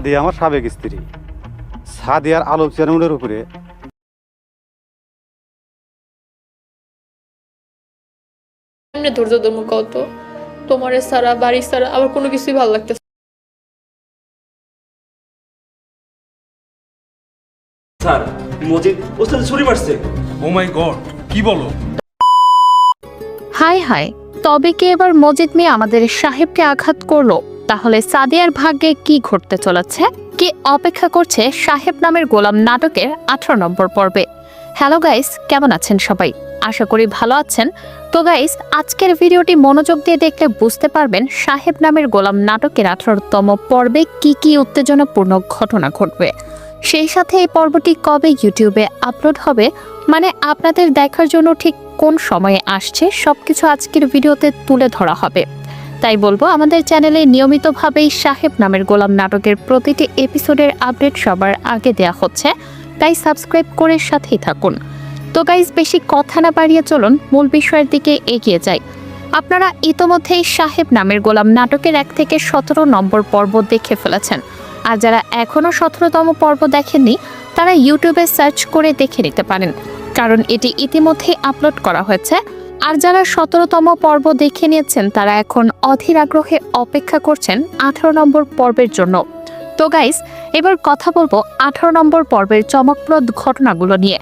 সাদিয়া আমার সাবেক স্ত্রী। সাদিয়ার আলোক চ্যানেলের উপরে এমনি ধৈর্য ধর্ম কত তোমার সারা বাড়ি সারা আবার কোনো কিছুই ভালো লাগতেছে। স্যার মজিদ ওস্তাদ ছুরি মারছে। ও মাই গড, কি বলো? হাই হাই, তবে কি এবার মজিদ মিয়া আমাদের সাহেবকে আঘাত করলো? তাহলে সাদিয়ার ভাগ্যে কি ঘটতে চলেছে? কি অপেক্ষা করছে সাহেব নামের গোলাম নাটকের 18 নম্বর পর্বে? হ্যালো গাইস, কেমন আছেন সবাই? আশা করি ভালো আছেন। তো গাইস, আজকের ভিডিওটি মনোযোগ দিয়ে দেখলে বুঝতে পারবেন সাহেব নামের গোলাম নাটকের 18তম পর্বে কি কি উত্তেজনাপূর্ণ ঘটনা ঘটবে। সেই সাথে এই পর্বটি কবে ইউটিউবে আপলোড হবে, মানে আপনাদের দেখার জন্য ঠিক কোন সময়ে আসছে, সবকিছু আজকের ভিডিওতে তুলে ধরা হবে। তাই বলবো, আমাদের চ্যানেলে নিয়মিতভাবেই সাহেব নামের গোলাম নাটকের প্রতিটি এপিসোডের আপডেট সবার আগে দেয়া হচ্ছে, তাই সাবস্ক্রাইব করে সাথেই থাকুন। তো গাইস, বেশি কথা না বাড়িয়ে চলুন মূল বিষয়ের দিকে এগিয়ে যাই। আপনারা ইতোমধ্যেই সাহেব নামের গোলাম নাটকের 1 থেকে 17 নম্বর পর্ব দেখে ফেলেছেন। আর যারা এখনও 17তম পর্ব দেখেননি, তারা ইউটিউবে সার্চ করে দেখে নিতে পারেন, কারণ এটি ইতিমধ্যেই আপলোড করা হয়েছে। আর যারা 17তম পর্ব দেখে নিয়েছেন, তারা এখন অধীর আগ্রহে অপেক্ষা করছেন 18 নম্বর পর্বের জন্য। তো গাইস, এবার কথা বলবো 18 নম্বর পর্বের চমকপ্রদ ঘটনাগুলো নিয়ে।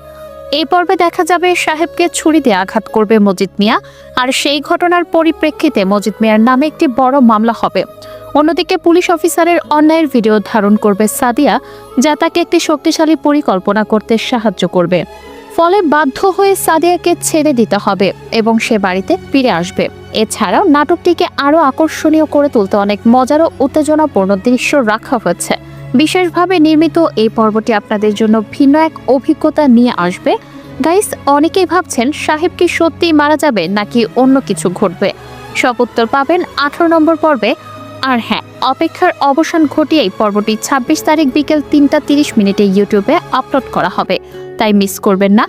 এই পর্বে দেখা যাবে সাহেবকে ছুরি দিয়ে আঘাত করবে মজিদ মিয়া, আর সেই ঘটনার পরিপ্রেক্ষিতে মজিদ মিয়ার নামে একটি বড় মামলা হবে। অন্যদিকে পুলিশ অফিসারের অন্যায়ের ভিডিও ধারণ করবে সাদিয়া, যা তাকে একটি শক্তিশালী পরিকল্পনা করতে সাহায্য করবে। ফলে বাধ্য হয়ে সাদিয়াকে ছেড়ে দিতে হবে এবং সে বাড়িতে ফিরে আসবে। এছাড়াও নাটকটিকে আরও আকর্ষণীয় করে তুলতে অনেক মজার ও উত্তেজনাপূর্ণ দৃশ্য রাখা হয়েছে। বিশেষভাবে নির্মিত এই পর্বটি আপনাদের জন্য ভিন্ন এক অভিজ্ঞতা নিয়ে আসবে। গাইস, অনেকেই ভাবছেন সাহেব কি সত্যিই মারা যাবে নাকি অন্য কিছু ঘটবে। সব উত্তর পাবেন 18 নম্বর পর্বে। আর হ্যাঁ, অপেক্ষার অবসান ঘটিয়েই পর্বটি 26 তারিখ বিকেল 3:30 ইউটিউবে আপলোড করা হবে, তাই মিস করবেন না।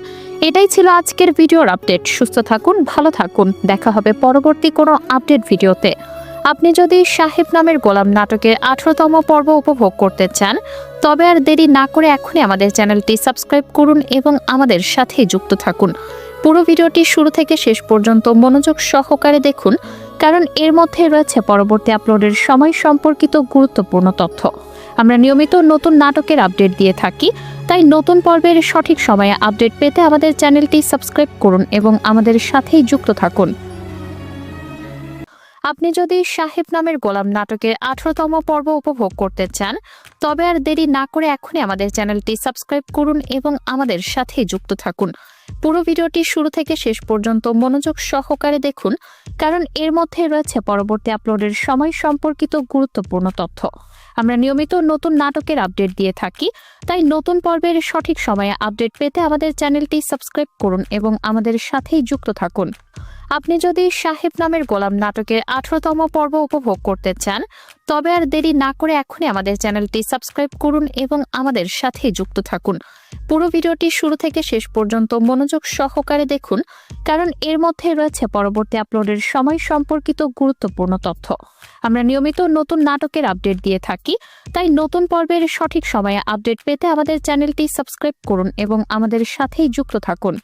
এটাই ছিল আজকের ভিডিওর আপডেট। সুস্থ থাকুন, ভালো থাকুন, দেখা হবে পরবর্তী কোনো আপডেট ভিডিওতে। আপনি যদি সাহেব নামের গোলাম নাটকের 18তম পর্ব উপভোগ করতে চান, তবে আর দেরি না করে এখনই আমাদের চ্যানেলটি সাবস্ক্রাইব করুন এবং আমাদের সাথেই যুক্ত থাকুন। পুরো ভিডিওটি শুরু থেকে শেষ পর্যন্ত মনোযোগ সহকারে দেখুন, কারণ এর মধ্যে রয়েছে পরবর্তী আপলোডের সময় সম্পর্কিত গুরুত্বপূর্ণ তথ্য। আমরা নিয়মিত নতুন নাটকের আপডেট দিয়ে থাকি, তাই নতুন পর্বের সঠিক সময়ে আপডেট পেতে আমাদের চ্যানেলটি সাবস্ক্রাইব করুন এবং আমাদের সাথেই যুক্ত থাকুন। আপনি যদি সাহেব নামের গোলাম নাটকের 18তম পর্ব উপভোগ করতে চান, তবে আর দেরি না করে এখনই আমাদের চ্যানেলটি সাবস্ক্রাইব করুন এবং আমাদের সাথেই যুক্ত থাকুন। পুরো ভিডিওটি শুরু থেকে শেষ পর্যন্ত মনোযোগ সহকারে দেখুন, কারণ এর মধ্যে রয়েছে পরবর্তী আপলোডের সময় সম্পর্কিত গুরুত্বপূর্ণ তথ্য। আমরা নিয়মিত নতুন নাটকের আপডেট দিয়ে থাকি, তাই নতুন পর্বের সঠিক সময়ে আপডেট পেতে আমাদের চ্যানেলটি সাবস্ক্রাইব করুন এবং আমাদের সাথেই যুক্ত থাকুন। আপনি যদি সাহেব নামের গোলাম নাটকের 18তম পর্ব উপভোগ করতে চান, তবে আর দেরি না করে এখনই আমাদের চ্যানেলটি সাবস্ক্রাইব করুন এবং আমাদের সাথেই যুক্ত থাকুন। পুরো ভিডিওটি শুরু থেকে শেষ পর্যন্ত মনোযোগ সহকারে দেখুন, কারণ এর মধ্যে রয়েছে পরবর্তী আপলোডের সময় সম্পর্কিত গুরুত্বপূর্ণ তথ্য। আমরা নিয়মিত নতুন নাটকের আপডেট দিয়ে থাকি, তাই নতুন পর্বের সঠিক সময়ে আপডেট পেতে আমাদের চ্যানেলটি সাবস্ক্রাইব করুন এবং আমাদের সাথেই যুক্ত থাকুন।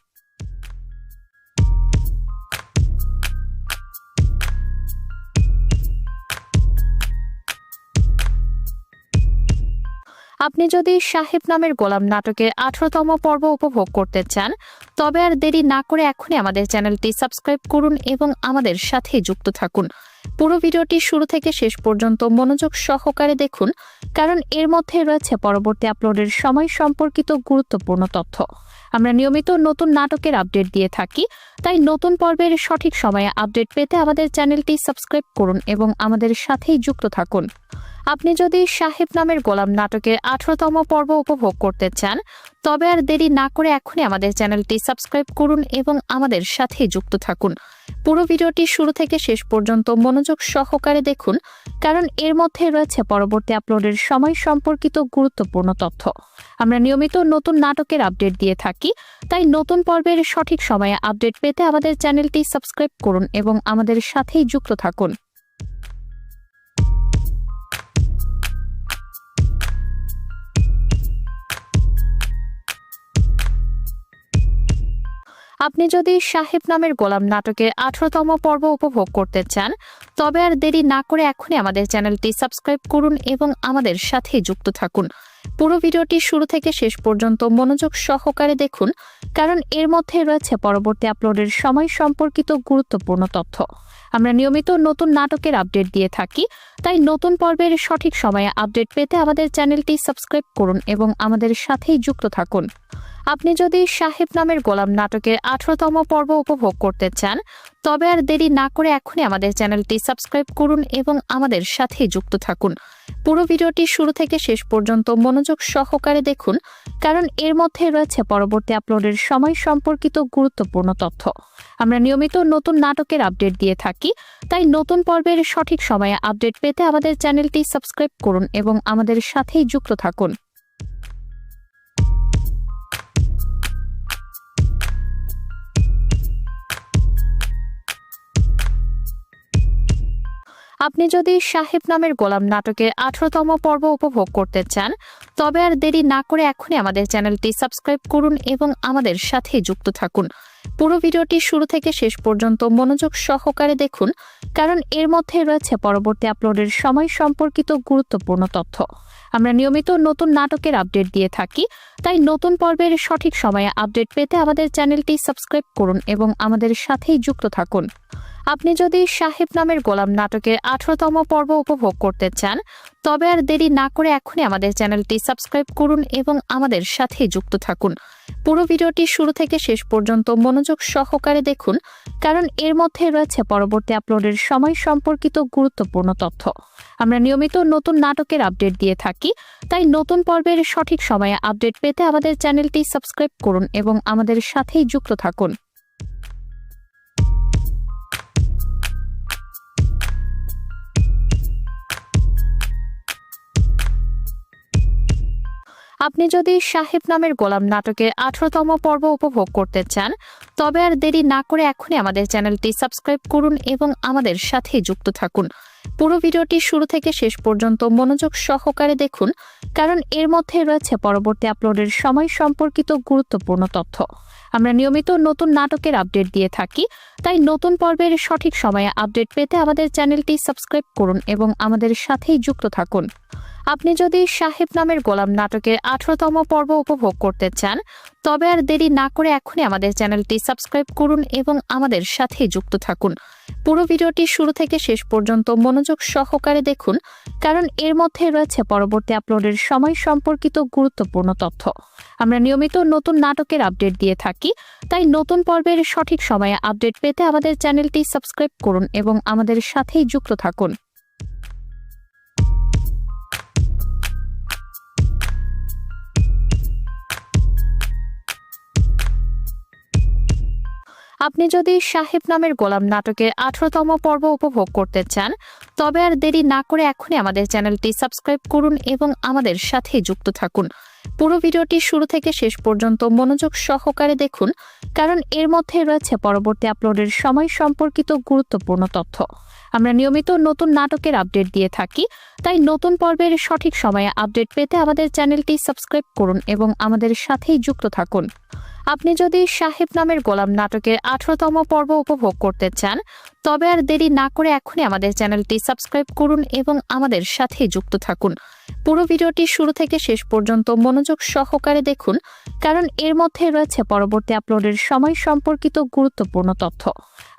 আপনি যদি সাহেব নামের গোলাম নাটকের 18তম পর্ব উপভোগ করতে চান, তবে আর দেরি না করে এখনই আমাদের চ্যানেলটি সাবস্ক্রাইব করুন এবং আমাদের সাথেই যুক্ত থাকুন। পুরো ভিডিওটি শুরু থেকে শেষ পর্যন্ত মনোযোগ সহকারে দেখুন, কারণ এর মধ্যে রয়েছে পরবর্তী আপলোডের সময় সম্পর্কিত গুরুত্বপূর্ণ তথ্য। আমরা নিয়মিত নতুন নাটকের আপডেট দিয়ে থাকি, তাই নতুন পর্বের সঠিক সময়ে আপডেট পেতে আমাদের চ্যানেলটি সাবস্ক্রাইব করুন এবং আমাদের সাথেই যুক্ত থাকুন। আপনি যদি সাহেব নামের গোলাম নাটকের 18তম পর্ব উপভোগ করতে চান, তবে আর দেরি না করে এখনই আমাদের চ্যানেলটি সাবস্ক্রাইব করুন এবং আমাদের সাথেই যুক্ত থাকুন। পুরো ভিডিওটি শুরু থেকে শেষ পর্যন্ত মনোযোগ সহকারে দেখুন, কারণ এর মধ্যে রয়েছে পরবর্তী আপলোডের সময় সম্পর্কিত গুরুত্বপূর্ণ তথ্য। আমরা নিয়মিত নতুন নাটকের আপডেট দিয়ে থাকি, তাই নতুন পর্বের সঠিক সময়ে আপডেট পেতে আমাদের চ্যানেলটি সাবস্ক্রাইব করুন এবং আমাদের সাথেই যুক্ত থাকুন। আপনি যদি সাহেব নামের গোলাম নাটকের 18তম পর্ব উপভোগ করতে চান তবে আর দেরি না করে এখনই আমাদের চ্যানেলটি সাবস্ক্রাইব করুন এবং আমাদের সাথে যুক্ত থাকুন। পুরো ভিডিওটি শুরু থেকে শেষ পর্যন্ত মনোযোগ সহকারে দেখুন, কারণ এর মধ্যে রয়েছে পরবর্তী আপলোডের সময় সম্পর্কিত গুরুত্বপূর্ণ তথ্য। আমরা নিয়মিত নতুন নাটকের আপডেট দিয়ে থাকি, তাই নতুন পর্বের সঠিক সময়ে আপডেট পেতে আমাদের চ্যানেলটি সাবস্ক্রাইব করুন এবং আমাদের সাথেই যুক্ত থাকুন। আপনি যদি সাহেব নামের গোলাম নাটকের 18তম পর্ব উপভোগ করতে চান তবে আর দেরি না করে এখনই আমাদের চ্যানেলটি সাবস্ক্রাইব করুন এবং আমাদের সাথে যুক্ত থাকুন। পুরো ভিডিওটি শুরু থেকে শেষ পর্যন্ত মনোযোগ সহকারে দেখুন, কারণ এর মধ্যে রয়েছে পরবর্তী আপলোডের সময় সম্পর্কিত গুরুত্বপূর্ণ তথ্য। আমরা নিয়মিত নতুন নাটকের আপডেট দিয়ে থাকি, তাই নতুন পর্বের সঠিক সময়ে আপডেট পেতে আমাদের চ্যানেলটি সাবস্ক্রাইব করুন এবং আমাদের সাথেই যুক্ত থাকুন। আপনি যদি সাহেব নামের গোলাম নাটকের 18তম পর্ব উপভোগ করতে চান তবে আর দেরি না করে এখনই আমাদের চ্যানেলটি সাবস্ক্রাইব করুন এবং আমাদের সাথে যুক্ত থাকুন। পুরো ভিডিওটি শুরু থেকে শেষ পর্যন্ত মনোযোগ সহকারে দেখুন, কারণ এর মধ্যে রয়েছে পরবর্তী আপলোডের সময় সম্পর্কিত গুরুত্বপূর্ণ তথ্য। আমরা নিয়মিত নতুন নাটকের আপডেট দিয়ে থাকি, তাই নতুন পর্বের সঠিক সময়ে আপডেট পেতে আমাদের চ্যানেলটি সাবস্ক্রাইব করুন এবং আমাদের সাথেই যুক্ত থাকুন। আপনি যদি সাহেব নামের গোলাম নাটকের 18তম পর্ব উপভোগ করতে চান তবে আর দেরি না করে এখনই আমাদের চ্যানেলটি সাবস্ক্রাইব করুন এবং আমাদের সাথে যুক্ত থাকুন। পুরো ভিডিওটি শুরু থেকে শেষ পর্যন্ত মনোযোগ সহকারে দেখুন, কারণ এর মধ্যে রয়েছে পরবর্তী আপলোডের সময় সম্পর্কিত গুরুত্বপূর্ণ তথ্য। আমরা নিয়মিত নতুন নাটকের আপডেট দিয়ে থাকি, তাই নতুন পর্বের সঠিক সময়ে আপডেট পেতে আমাদের চ্যানেলটি সাবস্ক্রাইব করুন এবং আমাদের সাথেই যুক্ত থাকুন। আপনি যদি সাহেব নামের গোলাম নাটকের 18তম পর্ব উপভোগ করতে চান তবে আর দেরি না করে এখনই আমাদের চ্যানেলটি সাবস্ক্রাইব করুন এবং আমাদের সাথে যুক্ত থাকুন। পুরো ভিডিওটি শুরু থেকে শেষ পর্যন্ত মনোযোগ সহকারে দেখুন, কারণ এর মধ্যে রয়েছে পরবর্তী আপলোডের সময় সম্পর্কিত গুরুত্বপূর্ণ তথ্য। আমরা নিয়মিত নতুন নাটকের আপডেট দিয়ে থাকি, তাই নতুন পর্বের সঠিক সময়ে আপডেট পেতে আমাদের চ্যানেলটি সাবস্ক্রাইব করুন এবং আমাদের সাথেই যুক্ত থাকুন। আপনি যদি সাহেব নামের গোলাম নাটকের 18তম পর্ব উপভোগ করতে চান তবে আর দেরি না করে এখনই আমাদের চ্যানেলটি সাবস্ক্রাইব করুন এবং আমাদের সাথে যুক্ত থাকুন। পুরো ভিডিওটি শুরু থেকে শেষ পর্যন্ত মনোযোগ সহকারে দেখুন, কারণ এর মধ্যে রয়েছে পরবর্তী আপলোডের সময় সম্পর্কিত গুরুত্বপূর্ণ তথ্য। আমরা নিয়মিত নতুন নাটকের আপডেট দিয়ে থাকি, তাই নতুন পর্বের সঠিক সময়ে আপডেট পেতে আমাদের চ্যানেলটি সাবস্ক্রাইব করুন এবং আমাদের সাথেই যুক্ত থাকুন। আপনি যদি সাহেব নামের গোলাম নাটকের 18তম পর্ব উপভোগ করতে চান তবে আর দেরি না করে এখনই আমাদের চ্যানেলটি সাবস্ক্রাইব করুন এবং আমাদের সাথে যুক্ত থাকুন। পুরো ভিডিওটি শুরু থেকে শেষ পর্যন্ত মনোযোগ সহকারে দেখুন, কারণ এর মধ্যে রয়েছে পরবর্তী আপলোডের সময় সম্পর্কিত গুরুত্বপূর্ণ তথ্য। আমরা নিয়মিত নতুন নাটকের আপডেট দিয়ে থাকি, তাই নতুন পর্বের সঠিক সময়ে আপডেট পেতে আমাদের চ্যানেলটি সাবস্ক্রাইব করুন এবং আমাদের সাথেই যুক্ত থাকুন। আপনি যদি সাহেব নামের গোলাম নাটকের 18তম পর্ব উপভোগ করতে চান তবে আর দেরি না করে এখনই আমাদের চ্যানেলটি সাবস্ক্রাইব করুন এবং আমাদের সাথে যুক্ত থাকুন। পুরো ভিডিওটি শুরু থেকে শেষ পর্যন্ত মনোযোগ সহকারে দেখুন, কারণ এর মধ্যে রয়েছে পরবর্তী আপলোডের সময় সম্পর্কিত গুরুত্বপূর্ণ তথ্য।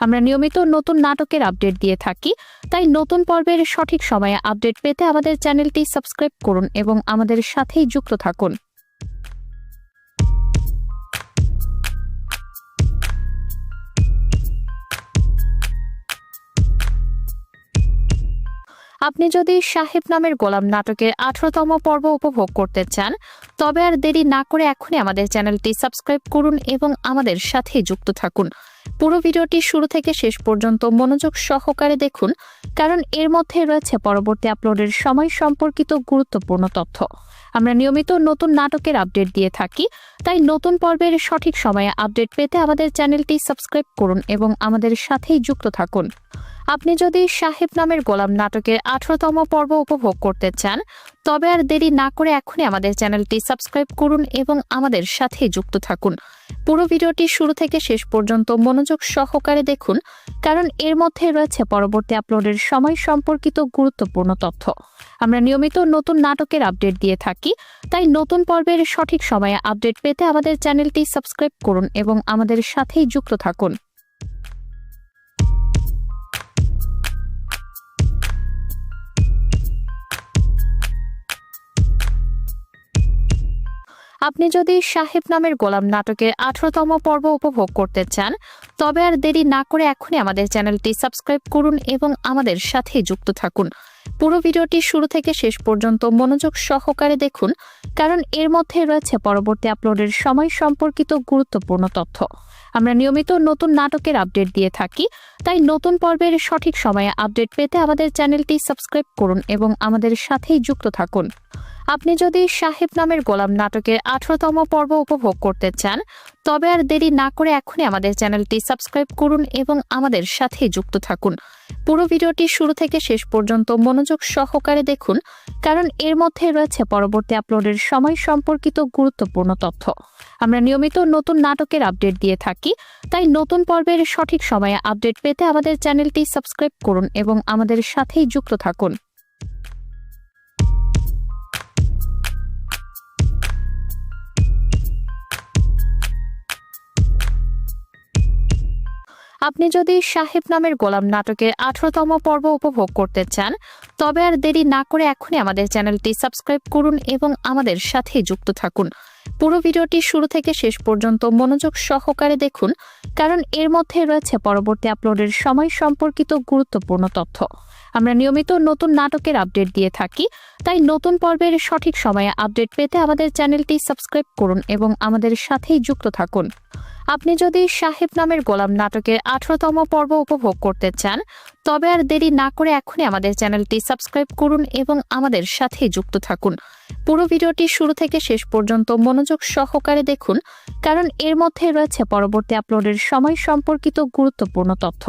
আমরা নিয়মিত নতুন নাটকের আপডেট দিয়ে থাকি, তাই নতুন পর্বের সঠিক সময়ে আপডেট পেতে আমাদের চ্যানেলটি সাবস্ক্রাইব করুন এবং আমাদের সাথেই যুক্ত থাকুন। আপনি যদি সাহেব নামের গোলাম নাটকের 18তম পর্ব উপভোগ করতে চান তবে আর দেরি না করে এখনই আমাদের চ্যানেলটি সাবস্ক্রাইব করুন এবং আমাদের সাথে যুক্ত থাকুন। পুরো ভিডিওটি শুরু থেকে শেষ পর্যন্ত মনোযোগ সহকারে দেখুন, কারণ এর মধ্যে রয়েছে পরবর্তী আপলোডের সময় সম্পর্কিত গুরুত্বপূর্ণ তথ্য। আমরা নিয়মিত নতুন নাটকের আপডেট দিয়ে থাকি, তাই নতুন পর্বের সঠিক সময়ে আপডেট পেতে আমাদের চ্যানেলটি সাবস্ক্রাইব করুন এবং আমাদের সাথেই যুক্ত থাকুন। আপনি যদি সাহেব নামের গোলাম নাটকের 18তম পর্ব উপভোগ করতে চান তবে আর দেরি না করে এখনই আমাদের চ্যানেলটি সাবস্ক্রাইব করুন এবং আমাদের সাথে যুক্ত থাকুন। পুরো ভিডিওটি শুরু থেকে শেষ পর্যন্ত মনোযোগ সহকারে দেখুন, কারণ এর মধ্যে রয়েছে পরবর্তী আপলোডের সময় সম্পর্কিত গুরুত্বপূর্ণ তথ্য। আমরা নিয়মিত নতুন নাটকের আপডেট দিয়ে থাকি, তাই নতুন পর্বের সঠিক সময়ে আপডেট পেতে আমাদের চ্যানেলটি সাবস্ক্রাইব করুন এবং আমাদের সাথেই যুক্ত থাকুন। আপনি যদি সাহেব নামের গোলাম নাটকের 18তম পর্ব উপভোগ করতে চান তবে আর দেরি না করে এখনই আমাদের চ্যানেলটি সাবস্ক্রাইব করুন এবং আমাদের সাথে যুক্ত থাকুন। পুরো ভিডিওটি শুরু থেকে শেষ পর্যন্ত মনোযোগ সহকারে দেখুন, কারণ এর মধ্যে রয়েছে পরবর্তী আপলোডের সময় সম্পর্কিত গুরুত্বপূর্ণ তথ্য। আমরা নিয়মিত নতুন নাটকের আপডেট দিয়ে থাকি, তাই নতুন পর্বের সঠিক সময়ে আপডেট পেতে আমাদের চ্যানেলটি সাবস্ক্রাইব করুন এবং আমাদের সাথেই যুক্ত থাকুন। আপনি যদি সাহেব নামের গোলাম নাটকের 18তম পর্ব উপভোগ করতে চান তবে আর দেরি না করে এখনই আমাদের চ্যানেলটি সাবস্ক্রাইব করুন এবং আমাদের সাথে যুক্ত থাকুন। পুরো ভিডিওটি শুরু থেকে শেষ পর্যন্ত মনোযোগ সহকারে দেখুন, কারণ এর মধ্যে রয়েছে পরবর্তী আপলোডের সময় সম্পর্কিত গুরুত্বপূর্ণ তথ্য। আমরা নিয়মিত নতুন নাটকের আপডেট দিয়ে থাকি, তাই নতুন পর্বের সঠিক সময়ে আপডেট পেতে আমাদের চ্যানেলটি সাবস্ক্রাইব করুন এবং আমাদের সাথেই যুক্ত থাকুন। আপনি যদি সাহেব নামের গোলাম নাটকের 18তম পর্ব উপভোগ করতে চান তবে আর দেরি না করে এখনই আমাদের চ্যানেলটি সাবস্ক্রাইব করুন এবং আমাদের সাথে যুক্ত থাকুন। পুরো ভিডিওটি শুরু থেকে শেষ পর্যন্ত মনোযোগ সহকারে দেখুন, কারণ এর মধ্যে রয়েছে পরবর্তী আপলোডের সময় সম্পর্কিত গুরুত্বপূর্ণ তথ্য। আমরা নিয়মিত নতুন নাটকের আপডেট দিয়ে থাকি, তাই নতুন পর্বের সঠিক সময়ে আপডেট পেতে আমাদের চ্যানেলটি সাবস্ক্রাইব করুন এবং আমাদের সাথেই যুক্ত থাকুন। আপনি যদি সাহেব নামের গোলাম নাটকের 18তম পর্ব উপভোগ করতে চান তবে আর দেরি না করে এখনই আমাদের চ্যানেলটি সাবস্ক্রাইব করুন এবং আমাদের সাথে যুক্ত থাকুন। পুরো ভিডিওটি শুরু থেকে শেষ পর্যন্ত মনোযোগ সহকারে দেখুন, কারণ এর মধ্যে রয়েছে পরবর্তী আপলোডের সময় সম্পর্কিত গুরুত্বপূর্ণ তথ্য।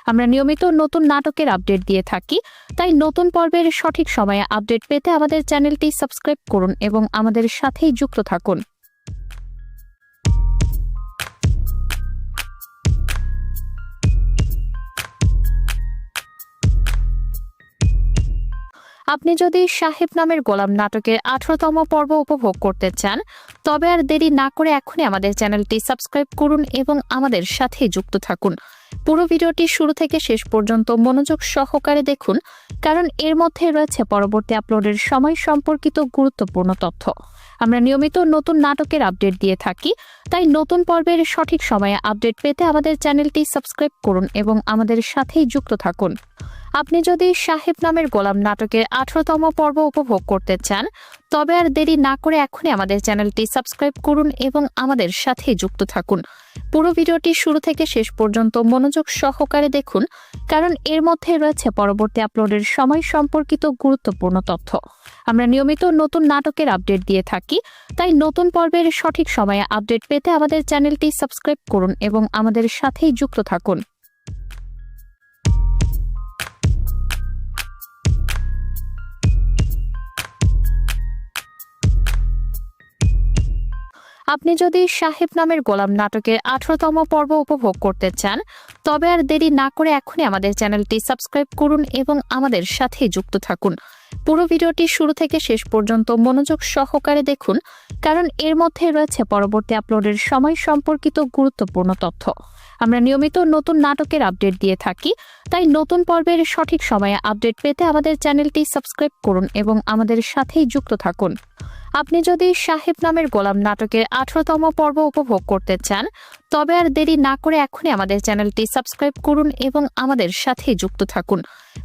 আমরা নিয়মিত নতুন নাটকের আপডেট দিয়ে থাকি, তাই নতুন পর্বের সঠিক সময়ে আপডেট পেতে আমাদের চ্যানেলটি সাবস্ক্রাইব করুন এবং আমাদের সাথেই যুক্ত থাকুন। আপনি যদি সাহেব নামের গোলাম নাটকের 18তম পর্ব উপভোগ করতে চান তবে আর দেরি না করে এখনই আমাদের চ্যানেলটি সাবস্ক্রাইব করুন এবং আমাদের সাথে যুক্ত থাকুন। পুরো ভিডিওটি শুরু থেকে শেষ পর্যন্ত মনোযোগ সহকারে দেখুন, কারণ এর মধ্যে রয়েছে পরবর্তী আপলোডের সময় সম্পর্কিত গুরুত্বপূর্ণ তথ্য। আমরা নিয়মিত নতুন নাটকের আপডেট দিয়ে থাকি, তাই নতুন পর্বের সঠিক সময়ে আপডেট পেতে আমাদের চ্যানেলটি সাবস্ক্রাইব করুন এবং আমাদের সাথেই যুক্ত থাকুন। আপনি যদি সাহেব নামের গোলাম নাটকের 18তম পর্ব উপভোগ করতে চান তবে আর দেরি না করে এখনই আমাদের চ্যানেলটি সাবস্ক্রাইব করুন এবং আমাদের সাথে যুক্ত থাকুন। পুরো ভিডিওটি শুরু থেকে শেষ পর্যন্ত মনোযোগ সহকারে দেখুন, কারণ এর মধ্যে রয়েছে পরবর্তী আপলোডের সময় সম্পর্কিত গুরুত্বপূর্ণ তথ্য। আমরা নিয়মিত নতুন নাটকের আপডেট দিয়ে থাকি, তাই নতুন পর্বের সঠিক সময়ে আপডেট পেতে আমাদের চ্যানেলটি সাবস্ক্রাইব করুন এবং আমাদের সাথেই যুক্ত থাকুন। আপনি যদি সাহেব নামের গোলাম নাটকের 18তম পর্ব উপভোগ করতে চান তবে আর দেরি না করে এখনই আমাদের চ্যানেলটি সাবস্ক্রাইব করুন এবং আমাদের সাথে যুক্ত থাকুন। পুরো ভিডিওটি শুরু থেকে শেষ পর্যন্ত মনোযোগ সহকারে দেখুন, কারণ এর মধ্যে রয়েছে পরবর্তী আপলোডের সময় সম্পর্কিত গুরুত্বপূর্ণ তথ্য। আমরা নিয়মিত নতুন নাটকের আপডেট দিয়ে থাকি, তাই নতুন পর্বের সঠিক সময়ে আপডেট পেতে আমাদের চ্যানেলটি সাবস্ক্রাইব করুন এবং আমাদের সাথেই যুক্ত থাকুন। আপনি যদি সাহেব নামের গোলাম নাটকের 18তম পর্ব উপভোগ করতে চান তবে আর দেরি না করে এখনই আমাদের চ্যানেলটি সাবস্ক্রাইব করুন এবং আমাদের সাথে যুক্ত থাকুন।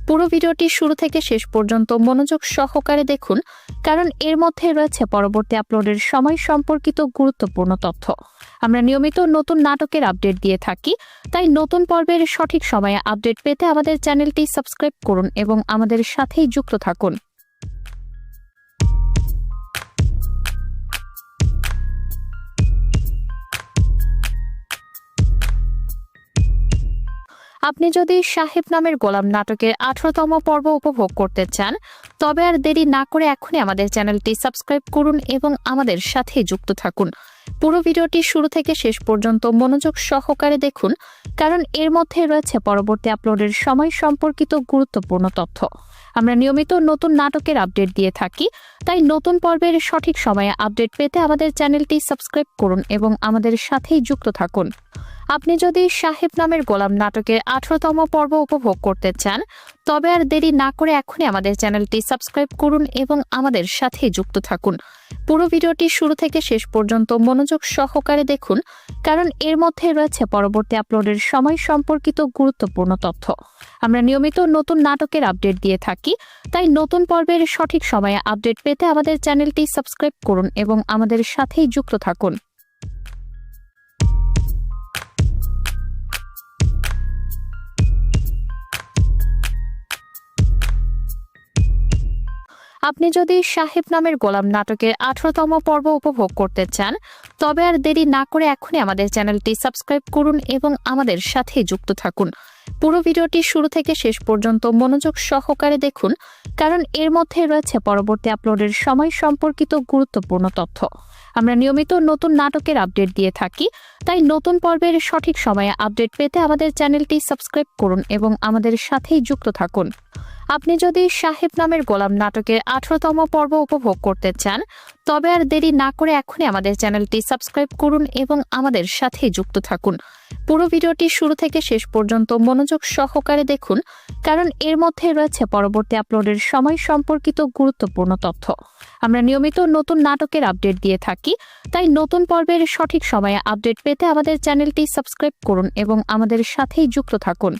পুরো ভিডিওটি শুরু থেকে শেষ পর্যন্ত মনোযোগ সহকারে দেখুন, কারণ এর মধ্যে রয়েছে পরবর্তী আপলোডের সময় সম্পর্কিত গুরুত্বপূর্ণ তথ্য। আমরা নিয়মিত নতুন নাটকের আপডেট দিয়ে থাকি, তাই নতুন পর্বের সঠিক সময়ে আপডেট পেতে আমাদের চ্যানেলটি সাবস্ক্রাইব করুন এবং আমাদের সাথেই যুক্ত থাকুন। আপনি যদি সাহেব নামের গোলাম নাটকের 18তম পর্ব উপভোগ করতে চান তবে আর দেরি না করে এখনই আমাদের চ্যানেলটি সাবস্ক্রাইব করুন এবং আমাদের সাথে যুক্ত থাকুন। পুরো ভিডিওটি শুরু থেকে শেষ পর্যন্ত মনোযোগ সহকারে দেখুন, কারণ এর মধ্যে রয়েছে পরবর্তী আপলোডের সময় সম্পর্কিত গুরুত্বপূর্ণ তথ্য। আমরা নিয়মিত নতুন নাটকের আপডেট দিয়ে থাকি, তাই নতুন পর্বের সঠিক সময়ে আপডেট পেতে আমাদের চ্যানেলটি সাবস্ক্রাইব করুন এবং আমাদের সাথেই যুক্ত থাকুন। আপনি যদি সাহেব নামের গোলাম নাটকের 18তম পর্ব উপভোগ করতে চান তবে আর দেরি না করে এখনই আমাদের চ্যানেলটি সাবস্ক্রাইব করুন এবং আমাদের সাথে যুক্ত থাকুন। পুরো ভিডিওটি শুরু থেকে শেষ পর্যন্ত মনোযোগ সহকারে দেখুন, কারণ এর মধ্যে রয়েছে পরবর্তী আপলোডের সময় সম্পর্কিত গুরুত্বপূর্ণ তথ্য। আমরা নিয়মিত নতুন নাটকের আপডেট দিয়ে থাকি, তাই নতুন পর্বের সঠিক সময়ে আপডেট পেতে আমাদের চ্যানেলটি সাবস্ক্রাইব করুন এবং আমাদের সাথেই যুক্ত থাকুন। আপনি যদি সাহেব নামের গোলাম নাটকের 18তম পর্ব উপভোগ করতে চান তবে আর দেরি না করে এখনই আমাদের চ্যানেলটি সাবস্ক্রাইব করুন এবং আমাদের সাথে যুক্ত থাকুন। পুরো ভিডিওটি শুরু থেকে শেষ পর্যন্ত মনোযোগ সহকারে দেখুন, কারণ এর মধ্যে রয়েছে পরবর্তী আপলোডের সময় সম্পর্কিত গুরুত্বপূর্ণ তথ্য। আমরা নিয়মিত নতুন নাটকের আপডেট দিয়ে থাকি, তাই নতুন পর্বের সঠিক সময়ে আপডেট পেতে আমাদের চ্যানেলটি সাবস্ক্রাইব করুন এবং আমাদের সাথেই যুক্ত থাকুন। আপনি যদি সাহেব নামের গোলাম নাটকের 18তম পর্ব উপভোগ করতে চান তবে আর দেরি না করে এখনই আমাদের চ্যানেলটি সাবস্ক্রাইব করুন এবং আমাদের সাথে যুক্ত থাকুন। পুরো ভিডিওটি শুরু থেকে শেষ পর্যন্ত মনোযোগ সহকারে দেখুন, কারণ এর মধ্যে রয়েছে পরবর্তী আপলোডের সময় সম্পর্কিত গুরুত্বপূর্ণ তথ্য। আমরা নিয়মিত নতুন নাটকের আপডেট দিয়ে থাকি, তাই নতুন পর্বের সঠিক সময়ে আপডেট পেতে আমাদের চ্যানেলটি সাবস্ক্রাইব করুন এবং আমাদের সাথেই যুক্ত থাকুন।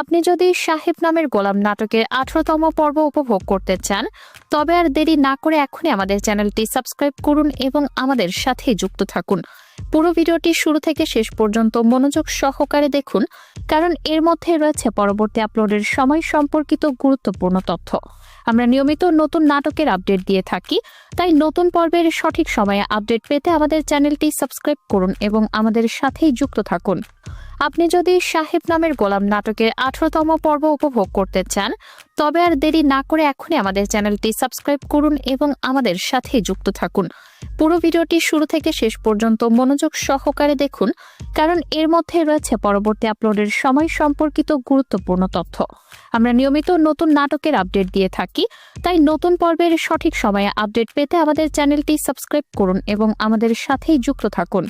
আপনি যদি সাহেব নামের গোলাম নাটকের 18তম পর্ব উপভোগ করতে চান তবে আর দেরি না করে এখনই আমাদের চ্যানেলটি সাবস্ক্রাইব করুন এবং আমাদের সাথে যুক্ত থাকুন। পুরো ভিডিওটি শুরু থেকে শেষ পর্যন্ত মনোযোগ সহকারে দেখুন, কারণ এর মধ্যে রয়েছে পরবর্তী আপলোডের সময় সম্পর্কিত গুরুত্বপূর্ণ তথ্য। আমরা নিয়মিত নতুন নাটকের আপডেট দিয়ে থাকি, তাই নতুন পর্বের সঠিক সময়ে আপডেট পেতে আমাদের চ্যানেলটি সাবস্ক্রাইব করুন এবং আমাদের সাথেই যুক্ত থাকুন। আপনি যদি সাহেব নামের গোলাম নাটকের 18তম পর্ব উপভোগ করতে চান তবে আর দেরি না করে এখনই আমাদের চ্যানেলটি সাবস্ক্রাইব করুন এবং আমাদের সাথে যুক্ত থাকুন। পুরো ভিডিওটি শুরু থেকে শেষ পর্যন্ত মনোযোগ সহকারে দেখুন, কারণ এর মধ্যে রয়েছে পরবর্তী আপলোডের সময় সম্পর্কিত গুরুত্বপূর্ণ তথ্য। আমরা নিয়মিত নতুন নাটকের আপডেট দিয়ে থাকি, তাই নতুন পর্বের সঠিক সময়ে আপডেট পেতে আমাদের চ্যানেলটি সাবস্ক্রাইব করুন এবং আমাদের সাথেই যুক্ত থাকুন।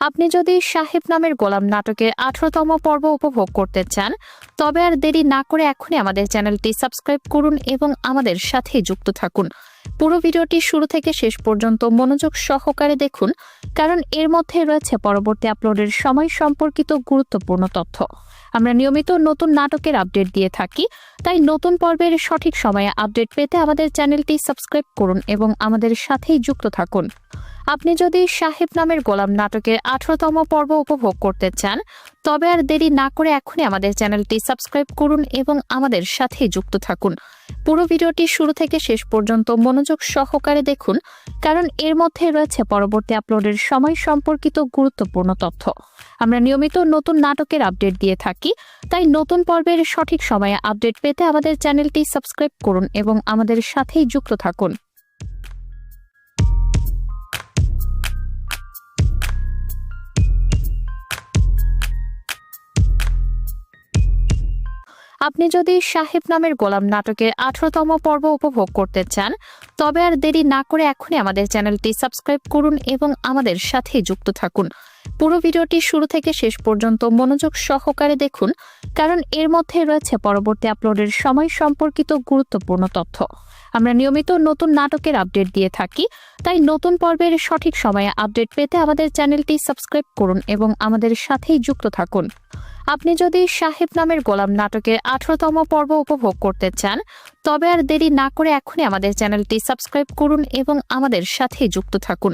আপনি যদি সাহেব নামের গোলাম নাটকের 18তম পর্ব উপভোগ করতে চান তবে আর দেরি না করে এখনই আমাদের চ্যানেলটি সাবস্ক্রাইব করুন এবং আমাদের সাথে যুক্ত থাকুন। পুরো ভিডিওটি শুরু থেকে শেষ পর্যন্ত মনোযোগ সহকারে দেখুন, কারণ এর মধ্যে রয়েছে পরবর্তী আপলোডের সময় সম্পর্কিত গুরুত্বপূর্ণ তথ্য। আমরা নিয়মিত নতুন নাটকের আপডেট দিয়ে থাকি, তাই নতুন পর্বের সঠিক সময়ে আপডেট পেতে আমাদের চ্যানেলটি সাবস্ক্রাইব করুন এবং আমাদের সাথেই যুক্ত থাকুন। আপনি যদি সাহেব নামের গোলাম নাটকের 18তম পর্ব উপভোগ করতে চান তবে আর দেরি না করে এখনই আমাদের চ্যানেলটি সাবস্ক্রাইব করুন এবং আমাদের সাথে যুক্ত থাকুন। পুরো ভিডিওটি শুরু থেকে শেষ পর্যন্ত মনোযোগ সহকারে দেখুন, কারণ এর মধ্যে রয়েছে পরবর্তী আপলোডের সময় সম্পর্কিত গুরুত্বপূর্ণ তথ্য। আমরা নিয়মিত নতুন নাটকের আপডেট দিয়ে থাকি, তাই নতুন পর্বের সঠিক সময়ে আপডেট পেতে আমাদের চ্যানেলটি সাবস্ক্রাইব করুন এবং আমাদের সাথেই যুক্ত থাকুন। আপনি যদি সাহেব নামের গোলাম নাটকের 18তম পর্ব উপভোগ করতে চান তবে আর দেরি না করে এখনই আমাদের চ্যানেলটি সাবস্ক্রাইব করুন এবং আমাদের সাথে যুক্ত থাকুন। পুরো ভিডিওটি শুরু থেকে শেষ পর্যন্ত মনোযোগ সহকারে দেখুন, কারণ এর মধ্যে রয়েছে পরবর্তী আপলোডের সময় সম্পর্কিত গুরুত্বপূর্ণ তথ্য। আমরা নিয়মিত নতুন নাটকের আপডেট দিয়ে থাকি, তাই নতুন পর্বের সঠিক সময়ে আপডেট পেতে আমাদের চ্যানেলটি সাবস্ক্রাইব করুন এবং আমাদের সাথেই যুক্ত থাকুন। আপনি যদি সাহেব নামের গোলাম নাটকের 18তম পর্ব উপভোগ করতে চান তবে আর দেরি না করে এখনই আমাদের চ্যানেলটি সাবস্ক্রাইব করুন এবং আমাদের সাথে যুক্ত থাকুন।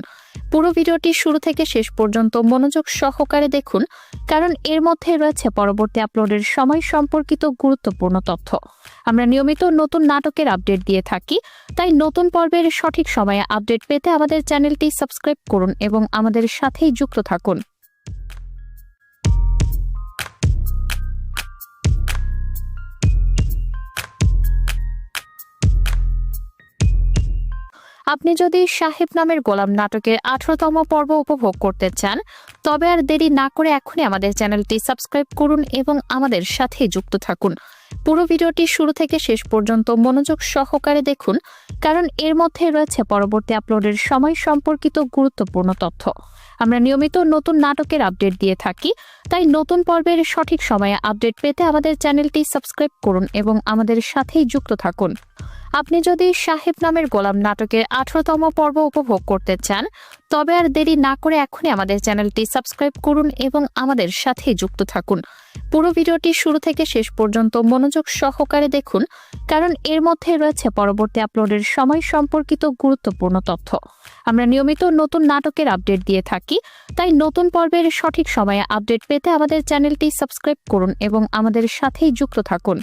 পুরো ভিডিওটি শুরু থেকে শেষ পর্যন্ত মনোযোগ সহকারে দেখুন, কারণ এর মধ্যে রয়েছে পরবর্তী আপলোডের সময় সম্পর্কিত গুরুত্বপূর্ণ তথ্য। আমরা নিয়মিত নতুন নাটকের আপডেট দিয়ে থাকি, তাই নতুন পর্বের সঠিক সময়ে আপডেট পেতে আমাদের চ্যানেলটি সাবস্ক্রাইব করুন এবং আমাদের সাথেই যুক্ত থাকুন। আপনি যদি সাহেব নামের গোলাম নাটকের 18তম পর্ব উপভোগ করতে চান তবে আর দেরি না করে এখনই আমাদের চ্যানেলটি সাবস্ক্রাইব করুন এবং আমাদের সাথে যুক্ত থাকুন। পুরো ভিডিওটি শুরু থেকে শেষ পর্যন্ত মনোযোগ সহকারে দেখুন, কারণ এর মধ্যে রয়েছে পরবর্তী আপলোডের সময় সম্পর্কিত গুরুত্বপূর্ণ তথ্য। আমরা নিয়মিত নতুন নাটকের আপডেট দিয়ে থাকি, তাই নতুন পর্বের সঠিক সময়ে আপডেট পেতে আমাদের চ্যানেলটি সাবস্ক্রাইব করুন এবং আমাদের সাথেই যুক্ত থাকুন। আপনি যদি সাহেব নামের গোলাম নাটকের 18তম পর্ব উপভোগ করতে চান তবে আর দেরি না করে এখনই আমাদের চ্যানেলটি সাবস্ক্রাইব করুন এবং আমাদের সাথে যুক্ত থাকুন। পুরো ভিডিওটি শুরু থেকে শেষ পর্যন্ত মনোযোগ সহকারে দেখুন, কারণ এর মধ্যে রয়েছে পরবর্তী আপলোডের সময় সম্পর্কিত গুরুত্বপূর্ণ তথ্য। আমরা নিয়মিত নতুন নাটকের আপডেট দিয়ে থাকি, তাই নতুন পর্বের সঠিক সময়ে আপডেট পেতে আমাদের চ্যানেলটি সাবস্ক্রাইব করুন এবং আমাদের সাথেই যুক্ত থাকুন।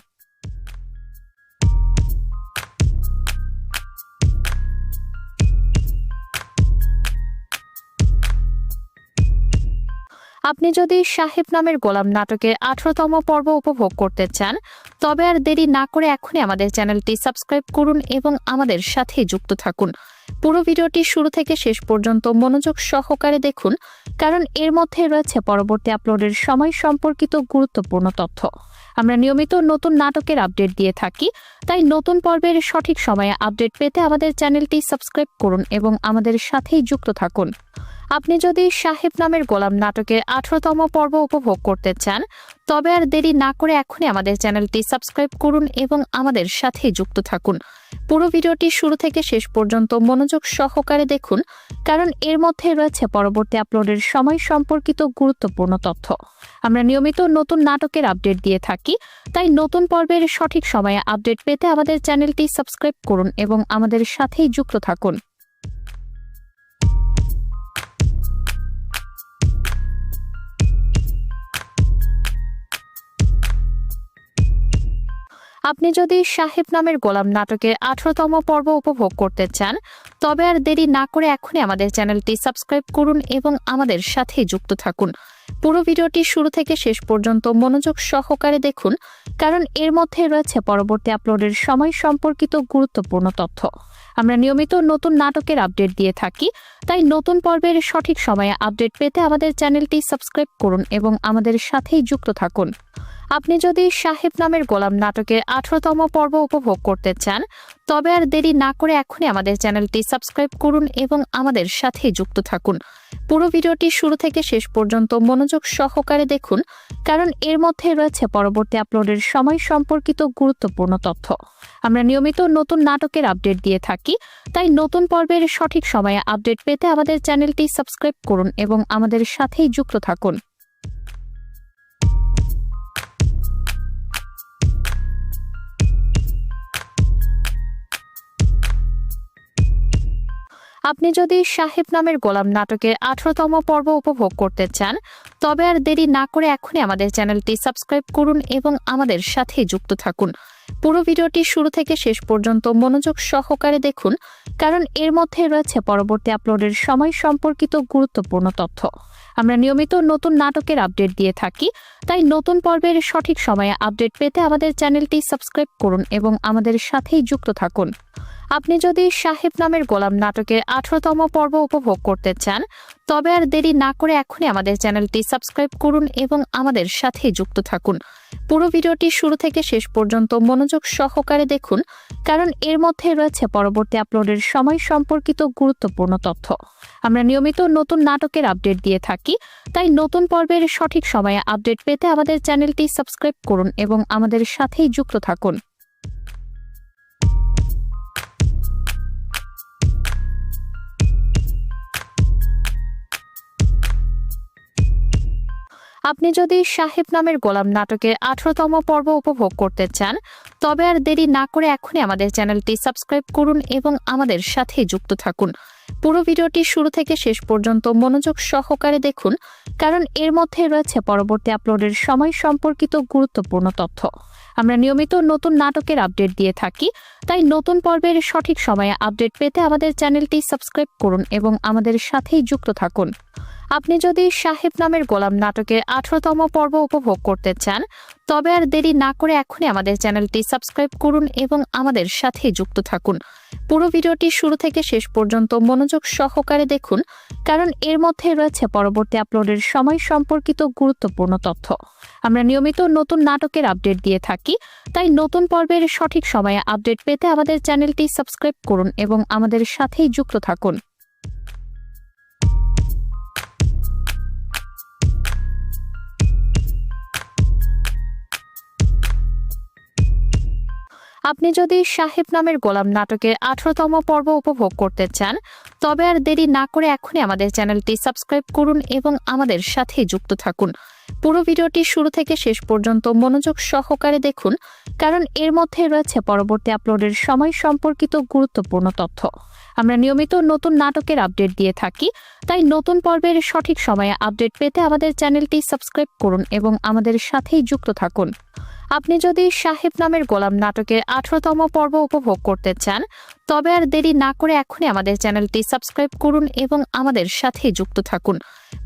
আপনি যদি সাহেব নামের গোলাম নাটকের 18তম পর্ব উপভোগ করতে চান তবে আর দেরি না করে এখনই আমাদের চ্যানেলটি সাবস্ক্রাইব করুন এবং আমাদের সাথে যুক্ত থাকুন। পুরো ভিডিওটি শুরু থেকে শেষ পর্যন্ত মনোযোগ সহকারে দেখুন, কারণ এর মধ্যে রয়েছে পরবর্তী আপলোডের সময় সম্পর্কিত গুরুত্বপূর্ণ তথ্য। আমরা নিয়মিত নতুন নাটকের আপডেট দিয়ে থাকি, তাই নতুন পর্বের সঠিক সময়ে আপডেট পেতে আমাদের চ্যানেলটি সাবস্ক্রাইব করুন এবং আমাদের সাথেই যুক্ত থাকুন। আপনি যদি সাহেব নামের গোলাম নাটকের 18তম পর্ব উপভোগ করতে চান তবে আর দেরি না করে এখনই আমাদের চ্যানেলটি সাবস্ক্রাইব করুন এবং আমাদের সাথে যুক্ত থাকুন। পুরো ভিডিওটি শুরু থেকে শেষ পর্যন্ত মনোযোগ সহকারে দেখুন, কারণ এর মধ্যে রয়েছে পরবর্তী আপলোডের সময় সম্পর্কিত গুরুত্বপূর্ণ তথ্য। আমরা নিয়মিত নতুন নাটকের আপডেট দিয়ে থাকি, তাই নতুন পর্বের সঠিক সময়ে আপডেট পেতে আমাদের চ্যানেলটি সাবস্ক্রাইব করুন এবং আমাদের সাথেই যুক্ত থাকুন। আপনি যদি সাহেব নামের গোলাম নাটকের 18তম পর্ব উপভোগ করতে চান তবে আর দেরি না করে এখনই আমাদের চ্যানেলটি সাবস্ক্রাইব করুন এবং আমাদের সাথে যুক্ত থাকুন। পুরো ভিডিওটি শুরু থেকে শেষ পর্যন্ত মনোযোগ সহকারে দেখুন, কারণ এর মধ্যে রয়েছে পরবর্তী আপলোডের সময় সম্পর্কিত গুরুত্বপূর্ণ তথ্য। আমরা নিয়মিত নতুন নাটকের আপডেট দিয়ে থাকি, তাই নতুন পর্বের সঠিক সময়ে আপডেট পেতে আমাদের চ্যানেলটি সাবস্ক্রাইব করুন এবং আমাদের সাথেই যুক্ত থাকুন। আপনি যদি সাহেব নামের গোলাম নাটকের 18তম পর্ব উপভোগ করতে চান তবে আর দেরি না করে এখনই আমাদের চ্যানেলটি সাবস্ক্রাইব করুন এবং আমাদের সাথে যুক্ত থাকুন। পুরো ভিডিওটি শুরু থেকে শেষ পর্যন্ত মনোযোগ সহকারে দেখুন, কারণ এর মধ্যে রয়েছে পরবর্তী আপলোডের সময় সম্পর্কিত গুরুত্বপূর্ণ তথ্য। আমরা নিয়মিত নতুন নাটকের আপডেট দিয়ে থাকি, তাই নতুন পর্বের সঠিক সময়ে আপডেট পেতে আমাদের চ্যানেলটি সাবস্ক্রাইব করুন এবং আমাদের সাথেই যুক্ত থাকুন। আপনি যদি সাহেব নামের গোলাম নাটকের 18তম পর্ব উপভোগ করতে চান তবে আর দেরি না করে এখনই আমাদের চ্যানেলটি সাবস্ক্রাইব করুন এবং আমাদের সাথে যুক্ত থাকুন। পুরো ভিডিওটি শুরু থেকে শেষ পর্যন্ত মনোযোগ সহকারে দেখুন, কারণ এর মধ্যে রয়েছে পরবর্তী আপলোডের সময় সম্পর্কিত গুরুত্বপূর্ণ তথ্য। আমরা নিয়মিত নতুন নাটকের আপডেট দিয়ে থাকি, তাই নতুন পর্বের সঠিক সময়ে আপডেট পেতে আমাদের চ্যানেলটি সাবস্ক্রাইব করুন এবং আমাদের সাথেই যুক্ত থাকুন। আপনি যদি সাহেব নামের গোলাম নাটকের 18তম পর্ব উপভোগ করতে চান তবে আর দেরি না করে এখনই আমাদের চ্যানেলটি সাবস্ক্রাইব করুন এবং আমাদের সাথে যুক্ত থাকুন। পুরো ভিডিওটি শুরু থেকে শেষ পর্যন্ত মনোযোগ সহকারে দেখুন, কারণ এর মধ্যে রয়েছে পরবর্তী আপলোডের সময় সম্পর্কিত গুরুত্বপূর্ণ তথ্য। আমরা নিয়মিত নতুন নাটকের আপডেট দিয়ে থাকি, তাই নতুন পর্বের সঠিক সময়ে আপডেট পেতে আমাদের চ্যানেলটি সাবস্ক্রাইব করুন এবং আমাদের সাথেই যুক্ত থাকুন। আপনি যদি সাহেব নামের গোলাম নাটকের 18তম পর্ব উপভোগ করতে চান তবে আর দেরি না করে এখনই আমাদের চ্যানেলটি সাবস্ক্রাইব করুন এবং আমাদের সাথে যুক্ত থাকুন। পুরো ভিডিওটি শুরু থেকে শেষ পর্যন্ত মনোযোগ সহকারে দেখুন, কারণ এর মধ্যে রয়েছে পরবর্তী আপলোডের সময় সম্পর্কিত গুরুত্বপূর্ণ তথ্য। আমরা নিয়মিত নতুন নাটকের আপডেট দিয়ে থাকি, তাই নতুন পর্বের সঠিক সময়ে আপডেট পেতে আমাদের চ্যানেলটি সাবস্ক্রাইব করুন এবং আমাদের সাথেই যুক্ত থাকুন। আপনি যদি সাহেব নামের গোলাম নাটকের 18তম পর্ব উপভোগ করতে চান তবে আর দেরি না করে এখনই আমাদের চ্যানেলটি সাবস্ক্রাইব করুন এবং আমাদের সাথে যুক্ত থাকুন। পুরো ভিডিওটি শুরু থেকে শেষ পর্যন্ত মনোযোগ সহকারে দেখুন, কারণ এর মধ্যে রয়েছে পরবর্তী আপলোডের সময় সম্পর্কিত গুরুত্বপূর্ণ তথ্য। আমরা নিয়মিত নতুন নাটকের আপডেট দিয়ে থাকি, তাই নতুন পর্বের সঠিক সময়ে আপডেট পেতে আমাদের চ্যানেলটি সাবস্ক্রাইব করুন এবং আমাদের সাথেই যুক্ত থাকুন। আপনি যদি সাহেব নামের গোলাম নাটকের 18তম পর্ব উপভোগ করতে চান তবে আর দেরি না করে এখনই আমাদের চ্যানেলটি সাবস্ক্রাইব করুন এবং আমাদের সাথে যুক্ত থাকুন। পুরো ভিডিওটি শুরু থেকে শেষ পর্যন্ত মনোযোগ সহকারে দেখুন, কারণ এর মধ্যে রয়েছে পরবর্তী আপলোডের সময় সম্পর্কিত গুরুত্বপূর্ণ তথ্য। আমরা নিয়মিত নতুন নাটকের আপডেট দিয়ে থাকি, তাই নতুন পর্বের সঠিক সময়ে আপডেট পেতে আমাদের চ্যানেলটি সাবস্ক্রাইব করুন এবং আমাদের সাথেই যুক্ত থাকুন। আপনি যদি সাহেব নামের গোলাম নাটকের 18তম পর্ব উপভোগ করতে চান তবে আর দেরি না করে এখনই আমাদের চ্যানেলটি সাবস্ক্রাইব করুন এবং আমাদের সাথে যুক্ত থাকুন।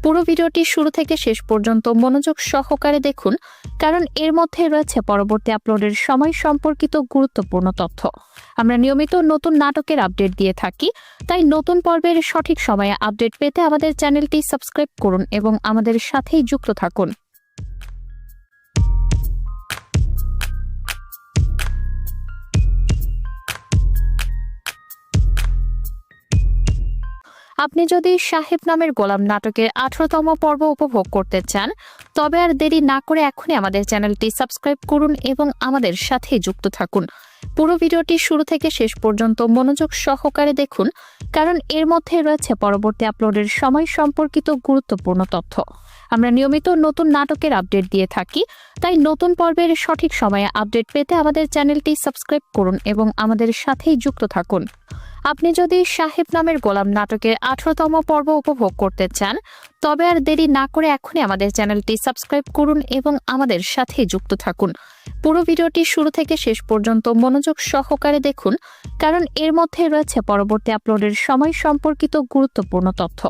পুরো ভিডিওটি শুরু থেকে শেষ পর্যন্ত মনোযোগ সহকারে দেখুন, কারণ এর মধ্যে রয়েছে পরবর্তী আপলোডের সময় সম্পর্কিত গুরুত্বপূর্ণ তথ্য। আমরা নিয়মিত নতুন নাটকের আপডেট দিয়ে থাকি, তাই নতুন পর্বের সঠিক সময়ে আপডেট পেতে আমাদের চ্যানেলটি সাবস্ক্রাইব করুন এবং আমাদের সাথেই যুক্ত থাকুন। আপনি যদি সাহেব নামের গোলাম নাটকের 18তম পর্ব উপভোগ করতে চান তবে আর দেরি না করে এখনই আমাদের চ্যানেলটি সাবস্ক্রাইব করুন এবং আমাদের সাথে যুক্ত থাকুন। পুরো ভিডিওটি শুরু থেকে শেষ পর্যন্ত মনোযোগ সহকারে দেখুন, কারণ এর মধ্যে রয়েছে পরবর্তী আপলোডের সময় সম্পর্কিত গুরুত্বপূর্ণ তথ্য। আমরা নিয়মিত নতুন নাটকের আপডেট দিয়ে থাকি, তাই নতুন পর্বের সঠিক সময়ে আপডেট পেতে আমাদের চ্যানেলটি সাবস্ক্রাইব করুন এবং আমাদের সাথেই যুক্ত থাকুন। আপনি যদি সাহেব নামের গোলাম নাটকের 18তম পর্ব উপভোগ করতে চান তবে আর দেরি না করে এখনই আমাদের চ্যানেলটি সাবস্ক্রাইব করুন এবং আমাদের সাথে যুক্ত থাকুন। পুরো ভিডিওটি শুরু থেকে শেষ পর্যন্ত মনোযোগ সহকারে দেখুন, কারণ এর মধ্যে রয়েছে পরবর্তী আপলোডের সময় সম্পর্কিত গুরুত্বপূর্ণ তথ্য।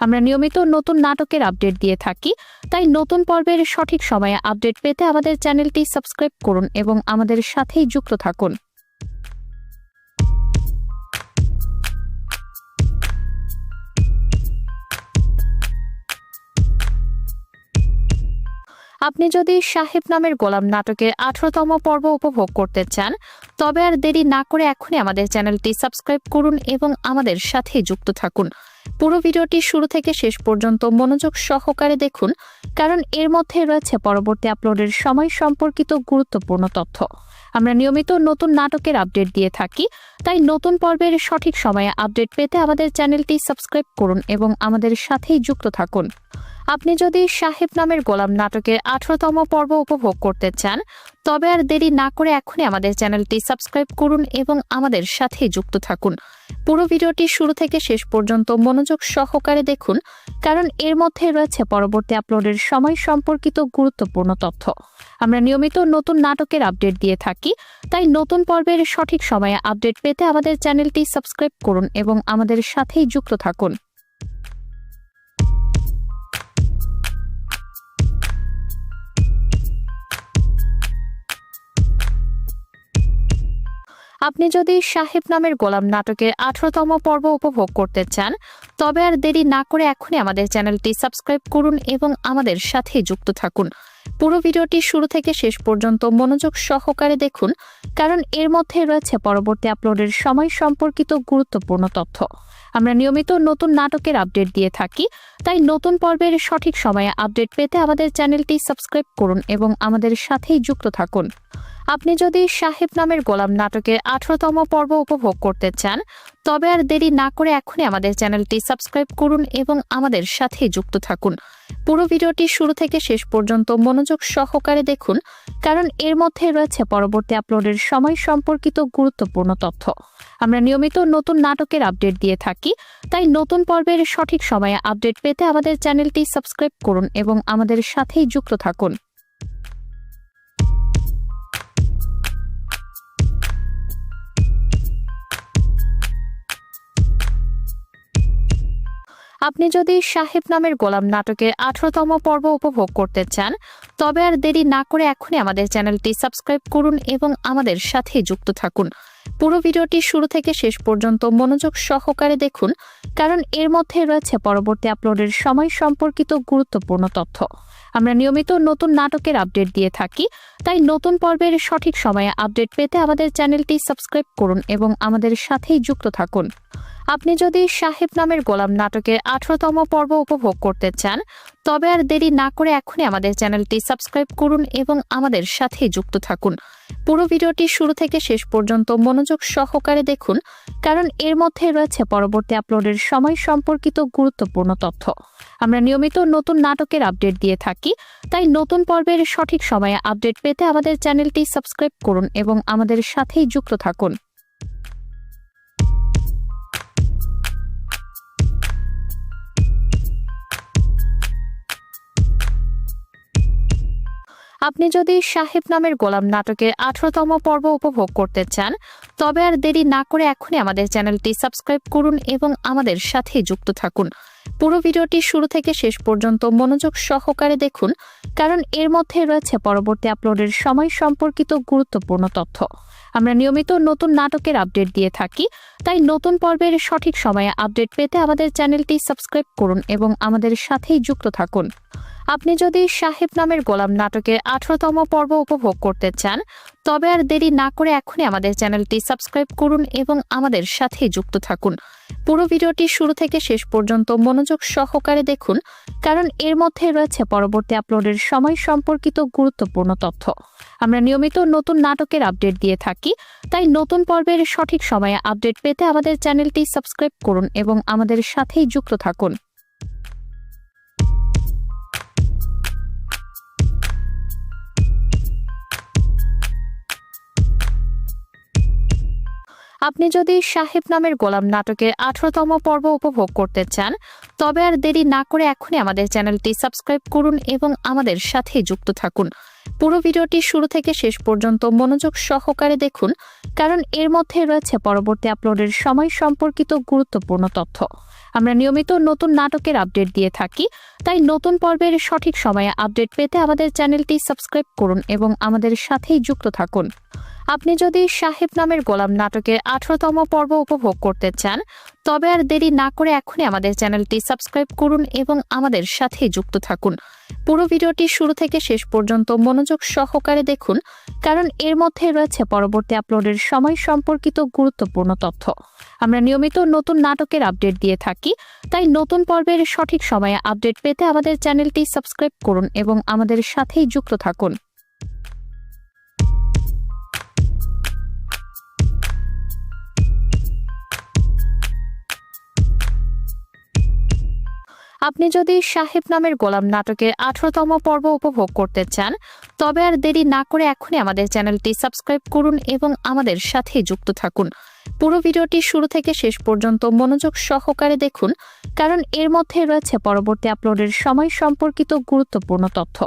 আমরা নিয়মিত নতুন নাটকের আপডেট দিয়ে থাকি, তাই নতুন পর্বের সঠিক সময়ে আপডেট পেতে আমাদের চ্যানেলটি সাবস্ক্রাইব করুন এবং আমাদের সাথেই যুক্ত থাকুন। আপনি যদি সাহেব নামের গোলাম নাটকের 18তম পর্ব উপভোগ করতে চান তবে আর দেরি না করে এখনই আমাদের চ্যানেলটি সাবস্ক্রাইব করুন এবং আমাদের সাথে যুক্ত থাকুন। পুরো ভিডিওটি শুরু থেকে শেষ পর্যন্ত মনোযোগ সহকারে দেখুন, কারণ এর মধ্যে রয়েছে পরবর্তী আপলোডের সময় সম্পর্কিত গুরুত্বপূর্ণ তথ্য। আমরা নিয়মিত নতুন নাটকের আপডেট দিয়ে থাকি, তাই নতুন পর্বের সঠিক সময়ে আপডেট পেতে আমাদের চ্যানেলটি সাবস্ক্রাইব করুন এবং আমাদের সাথেই যুক্ত থাকুন। আপনি যদি সাহেব নামের গোলাম নাটকের 18তম পর্ব উপভোগ করতে চান তবে আর দেরি না করে এখনই আমাদের চ্যানেলটি সাবস্ক্রাইব করুন এবং আমাদের সাথে যুক্ত থাকুন। পুরো ভিডিওটি শুরু থেকে শেষ পর্যন্ত মনোযোগ সহকারে দেখুন, কারণ এর মধ্যে রয়েছে পরবর্তী আপলোডের সময় সম্পর্কিত গুরুত্বপূর্ণ তথ্য। আমরা নিয়মিত নতুন নাটকের আপডেট দিয়ে থাকি, তাই নতুন পর্বের সঠিক সময়ে আপডেট পেতে আমাদের চ্যানেলটি সাবস্ক্রাইব করুন এবং আমাদের সাথেই যুক্ত থাকুন। আপনি যদি সাহেব নামের গোলাম নাটকের 18তম পর্ব উপভোগ করতে চান তবে আর দেরি না করে এখনই আমাদের চ্যানেলটি সাবস্ক্রাইব করুন এবং আমাদের সাথে যুক্ত থাকুন। পুরো ভিডিওটি শুরু থেকে শেষ পর্যন্ত মনোযোগ সহকারে দেখুন, কারণ এর মধ্যে রয়েছে পরবর্তী আপলোডের সময় সম্পর্কিত গুরুত্বপূর্ণ তথ্য। আমরা নিয়মিত নতুন নাটকের আপডেট দিয়ে থাকি, তাই নতুন পর্বের সঠিক সময়ে আপডেট পেতে আমাদের চ্যানেলটি সাবস্ক্রাইব করুন এবং আমাদের সাথেই যুক্ত থাকুন। আপনি যদি সাহেব নামের গোলাম নাটকের 18তম পর্ব উপভোগ করতে চান তবে আর দেরি না করে এখনই আমাদের চ্যানেলটি সাবস্ক্রাইব করুন এবং আমাদের সাথেই যুক্ত থাকুন। পুরো ভিডিওটি শুরু থেকে শেষ পর্যন্ত মনোযোগ সহকারে দেখুন, কারণ এর মধ্যে রয়েছে পরবর্তী আপলোডের সময় সম্পর্কিত গুরুত্বপূর্ণ তথ্য। আমরা নিয়মিত নতুন নাটকের আপডেট দিয়ে থাকি, তাই নতুন পর্বের সঠিক সময়ে আপডেট পেতে আমাদের চ্যানেলটি সাবস্ক্রাইব করুন এবং আমাদের সাথেই যুক্ত থাকুন। আপনি যদি সাহেব নামের গোলাম নাটকের 18তম পর্ব উপভোগ করতে চান, তবে আর দেরি না করে এখনই আমাদের চ্যানেলটি সাবস্ক্রাইব করুন এবং আমাদের সাথেই যুক্ত থাকুন। পুরো ভিডিওটি শুরু থেকে শেষ পর্যন্ত মনোযোগ সহকারে দেখুন, কারণ এর মধ্যে রয়েছে পরবর্তী আপলোডের সময় সম্পর্কিত গুরুত্বপূর্ণ তথ্য। আমরা নিয়মিত নতুন নাটকের আপডেট দিয়ে থাকি, তাই নতুন পর্বের সঠিক সময়ে আপডেট পেতে আমাদের চ্যানেলটি সাবস্ক্রাইব করুন এবং আমাদের সাথেই যুক্ত থাকুন। আপনি যদি সাহেব নামের গোলাম নাটকের 18তম পর্ব উপভোগ করতে চান, তবে আর দেরি না করে এখনই আমাদের চ্যানেলটি সাবস্ক্রাইব করুন এবং আমাদের সাথেই যুক্ত থাকুন। পুরো ভিডিওটি শুরু থেকে শেষ পর্যন্ত মনোযোগ সহকারে দেখুন, কারণ এর মধ্যে রয়েছে পরবর্তী আপলোডের সময় সম্পর্কিত গুরুত্বপূর্ণ তথ্য। আমরা নিয়মিত নতুন নাটকের আপডেট দিয়ে থাকি, তাই নতুন পর্বের সঠিক সময়ে আপডেট পেতে আমাদের চ্যানেলটি সাবস্ক্রাইব করুন এবং আমাদের সাথেই যুক্ত থাকুন। আপনি যদি সাহেব নামের গোলাম নাটকের 18তম পর্ব উপভোগ করতে চান, তবে আর দেরি না করে এখনই আমাদের চ্যানেলটি সাবস্ক্রাইব করুন এবং আমাদের সাথেই যুক্ত থাকুন। পুরো ভিডিওটি শুরু থেকে শেষ পর্যন্ত মনোযোগ সহকারে দেখুন, কারণ এর মধ্যে রয়েছে পরবর্তী আপলোডের সময় সম্পর্কিত গুরুত্বপূর্ণ তথ্য। আমরা নিয়মিত নতুন নাটকের আপডেট দিয়ে থাকি, তাই নতুন পর্বের সঠিক সময়ে আপডেট পেতে আমাদের চ্যানেলটি সাবস্ক্রাইব করুন এবং আমাদের সাথেই যুক্ত থাকুন। আপনি যদি সাহেব নামের গোলাম নাটকের 18তম পর্ব উপভোগ করতে চান, তবে আর দেরি না করে এখনই আমাদের চ্যানেলটি সাবস্ক্রাইব করুন এবং আমাদের সাথেই যুক্ত থাকুন। পুরো ভিডিওটি শুরু থেকে শেষ পর্যন্ত মনোযোগ সহকারে দেখুন, কারণ এর মধ্যে রয়েছে পরবর্তী আপলোডের সময় সম্পর্কিত গুরুত্বপূর্ণ তথ্য। আমরা নিয়মিত নতুন নাটকের আপডেট দিয়ে থাকি, তাই নতুন পর্বের সঠিক সময়ে আপডেট পেতে আমাদের চ্যানেলটি সাবস্ক্রাইব করুন এবং আমাদের সাথেই যুক্ত থাকুন। আপনি যদি সাহেব নামের গোলাম নাটকের 18তম পর্ব উপভোগ করতে চান, তবে আর দেরি না করে এখনই আমাদের চ্যানেলটি সাবস্ক্রাইব করুন এবং আমাদের সাথেই যুক্ত থাকুন। পুরো ভিডিওটি শুরু থেকে শেষ পর্যন্ত মনোযোগ সহকারে দেখুন, কারণ এর মধ্যে রয়েছে পরবর্তী আপলোডের সময় সম্পর্কিত গুরুত্বপূর্ণ তথ্য। আমরা নিয়মিত নতুন নাটকের আপডেট দিয়ে থাকি, তাই নতুন পর্বের সঠিক সময়ে আপডেট পেতে আমাদের চ্যানেলটি সাবস্ক্রাইব করুন এবং আমাদের সাথেই যুক্ত থাকুন। আপনি যদি সাহেব নামের গোলাম নাটকের 18তম পর্ব উপভোগ করতে চান, তবে আর দেরি না করে এখনই আমাদের চ্যানেলটি সাবস্ক্রাইব করুন এবং আমাদের সাথেই যুক্ত থাকুন। পুরো ভিডিওটি শুরু থেকে শেষ পর্যন্ত মনোযোগ সহকারে দেখুন, কারণ এর মধ্যে রয়েছে পরবর্তী আপলোডের সময় সম্পর্কিত গুরুত্বপূর্ণ তথ্য। আমরা নিয়মিত নতুন নাটকের আপডেট দিয়ে থাকি, তাই নতুন পর্বের সঠিক সময়ে আপডেট পেতে আমাদের চ্যানেলটি সাবস্ক্রাইব করুন এবং আমাদের সাথেই যুক্ত থাকুন। আপনি যদি সাহেব নামের গোলাম নাটকের 18তম পর্ব উপভোগ করতে চান, তবে আর দেরি না করে এখনই আমাদের চ্যানেলটি সাবস্ক্রাইব করুন এবং আমাদের সাথেই যুক্ত থাকুন। পুরো ভিডিওটি শুরু থেকে শেষ পর্যন্ত মনোযোগ সহকারে দেখুন, কারণ এর মধ্যে রয়েছে পরবর্তী আপলোডের সময় সম্পর্কিত গুরুত্বপূর্ণ তথ্য।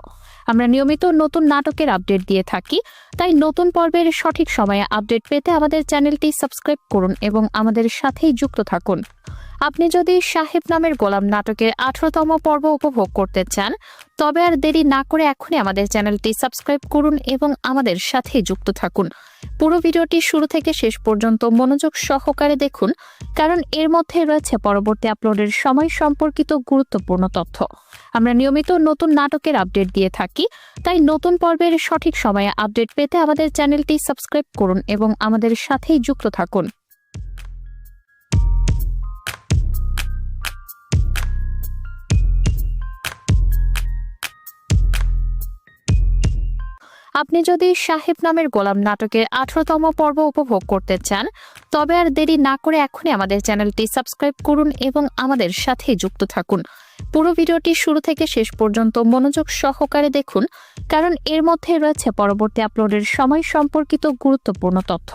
আমরা নিয়মিত নতুন নাটকের আপডেট দিয়ে থাকি, তাই নতুন পর্বের সঠিক সময়ে আপডেট পেতে আমাদের চ্যানেলটি সাবস্ক্রাইব করুন এবং আমাদের সাথেই যুক্ত থাকুন। আপনি যদি সাহেব নামের গোলাম নাটকের 18তম পর্ব উপভোগ করতে চান, তবে আর দেরি না করে এখনই আমাদের চ্যানেলটি সাবস্ক্রাইব করুন এবং আমাদের সাথেই যুক্ত থাকুন। পুরো ভিডিওটি শুরু থেকে শেষ পর্যন্ত মনোযোগ সহকারে দেখুন, কারণ এর মধ্যে রয়েছে পরবর্তী আপলোডের সময় সম্পর্কিত গুরুত্বপূর্ণ তথ্য। আমরা নিয়মিত নতুন নাটকের আপডেট দিয়ে থাকি, তাই নতুন পর্বের সঠিক সময়ে আপডেট পেতে আমাদের চ্যানেলটি সাবস্ক্রাইব করুন এবং আমাদের সাথেই যুক্ত থাকুন। আপনি যদি সাহেব নামের গোলাম নাটকের 18তম পর্ব উপভোগ করতে চান তবে আর দেরি না করে এখনই আমাদের চ্যানেলটি সাবস্ক্রাইব করুন এবং আমাদের সাথেই যুক্ত থাকুন। পুরো ভিডিওটি শুরু থেকে শেষ পর্যন্ত মনোযোগ সহকারে দেখুন, কারণ এর মধ্যে রয়েছে পরবর্তী আপলোডের সময় সম্পর্কিত গুরুত্বপূর্ণ তথ্য।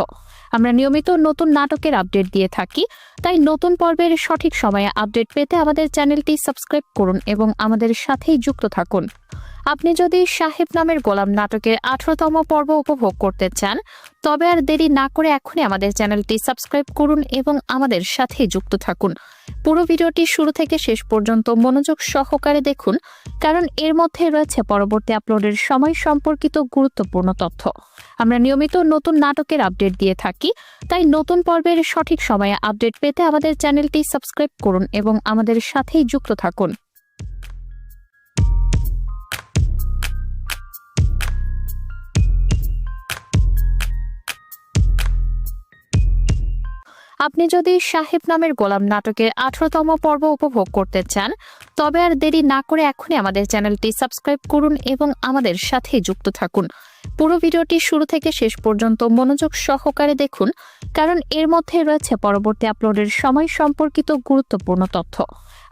আমরা নিয়মিত নতুন নাটকের আপডেট দিয়ে থাকি, তাই নতুন পর্বের সঠিক সময়ে আপডেট পেতে আমাদের চ্যানেলটি সাবস্ক্রাইব করুন এবং আমাদের সাথেই যুক্ত থাকুন। আপনি যদি সাহেব নামের গোলাম নাটকের 18তম পর্ব উপভোগ করতে চান তবে আর দেরি না করে এখনই আমাদের চ্যানেলটি সাবস্ক্রাইব করুন এবং আমাদের সাথেই যুক্ত থাকুন। পুরো ভিডিওটি শুরু থেকে শেষ পর্যন্ত মনোযোগ সহকারে দেখুন, কারণ এর মধ্যে রয়েছে পরবর্তী আপলোডের সময় সম্পর্কিত গুরুত্বপূর্ণ তথ্য। আমরা নিয়মিত নতুন নাটকের আপডেট দিয়ে থাকি, তাই নতুন পর্বের সঠিক সময়ে আপডেট পেতে আমাদের চ্যানেলটি সাবস্ক্রাইব করুন এবং আমাদের সাথেই যুক্ত থাকুন। আপনি যদি সাহেব নামের গোলাম নাটকের 18তম পর্ব উপভোগ করতে চান তবে আর দেরি না করে এখনই আমাদের চ্যানেলটি সাবস্ক্রাইব করুন এবং আমাদের সাথেই যুক্ত থাকুন। পুরো ভিডিওটি শুরু থেকে শেষ পর্যন্ত মনোযোগ সহকারে দেখুন, কারণ এর মধ্যে রয়েছে পরবর্তী আপলোডের সময় সম্পর্কিত গুরুত্বপূর্ণ তথ্য।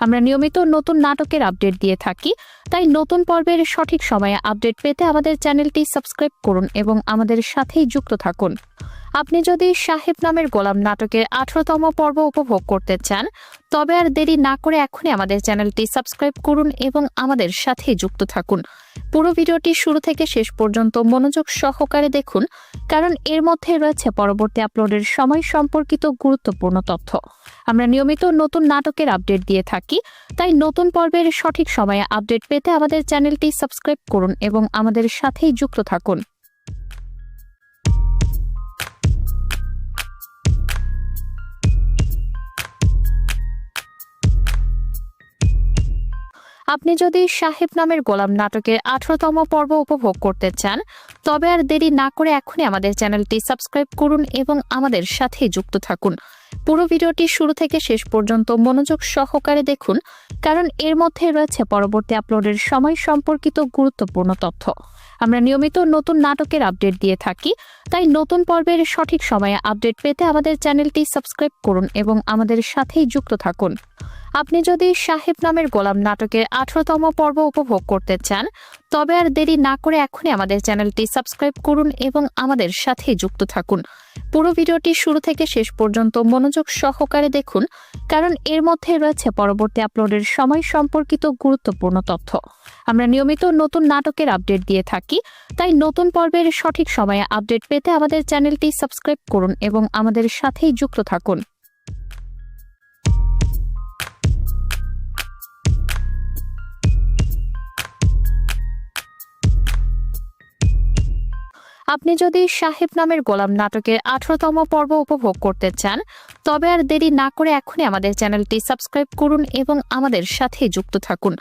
আমরা নিয়মিত নতুন নাটকের আপডেট দিয়ে থাকি, তাই নতুন পর্বের সঠিক সময়ে আপডেট পেতে আমাদের চ্যানেলটি সাবস্ক্রাইব করুন এবং আমাদের সাথেই যুক্ত থাকুন। আপনি যদি সাহেব নামের গোলাম নাটকের 18তম পর্ব উপভোগ করতে চান তবে আর দেরি না করে এখনই আমাদের চ্যানেলটি সাবস্ক্রাইব করুন এবং আমাদের সাথেই যুক্ত থাকুন। পুরো ভিডিওটি শুরু থেকে শেষ পর্যন্ত মনোযোগ সহকারে দেখুন, কারণ এর মধ্যে রয়েছে পরবর্তী আপলোডের সময় সম্পর্কিত গুরুত্বপূর্ণ তথ্য। আমরা নিয়মিত নতুন নাটকের আপডেট দিয়ে থাকি, তাই নতুন পর্বের সঠিক সময়ে আপডেট পেতে আমাদের চ্যানেলটি সাবস্ক্রাইব করুন এবং আমাদের সাথেই যুক্ত থাকুন। আপনি যদি সাহেব নামের গোলাম নাটকের 18তম পর্ব উপভোগ করতে চান তবে আর দেরি না করে এখনই আমাদের চ্যানেলটি সাবস্ক্রাইব করুন এবং আমাদের সাথেই যুক্ত থাকুন। পুরো ভিডিওটি শুরু থেকে শেষ পর্যন্ত মনোযোগ সহকারে দেখুন, কারণ এর মধ্যে রয়েছে পরবর্তী আপলোডের সময় সম্পর্কিত গুরুত্বপূর্ণ তথ্য। আমরা নিয়মিত নতুন নাটকের আপডেট দিয়ে থাকি, তাই নতুন পর্বের সঠিক সময়ে আপডেট পেতে আমাদের চ্যানেলটি সাবস্ক্রাইব করুন এবং আমাদের সাথেই যুক্ত থাকুন। আপনি যদি সাহেব নামের গোলাম নাটকের 18তম পর্ব উপভোগ করতে চান তবে আর দেরি না করে এখনই আমাদের চ্যানেলটি সাবস্ক্রাইব করুন এবং আমাদের সাথেই যুক্ত থাকুন। পুরো ভিডিওটি শুরু থেকে শেষ পর্যন্ত মনোযোগ সহকারে দেখুন, কারণ এর মধ্যে রয়েছে পরবর্তী আপলোডের সময় সম্পর্কিত গুরুত্বপূর্ণ তথ্য। আমরা নিয়মিত নতুন নাটকের আপডেট দিয়ে থাকি, তাই নতুন পর্বের সঠিক সময়ে আপডেট পেতে আমাদের চ্যানেলটি সাবস্ক্রাইব করুন এবং আমাদের সাথেই যুক্ত থাকুন। আপনি যদি সাহেব নামের গোলাম নাটকের 18তম পর্ব উপভোগ করতে চান তবে আর দেরি না করে এখনই আমাদের চ্যানেলটি সাবস্ক্রাইব করুন এবং আমাদের সাথেই যুক্ত থাকুন।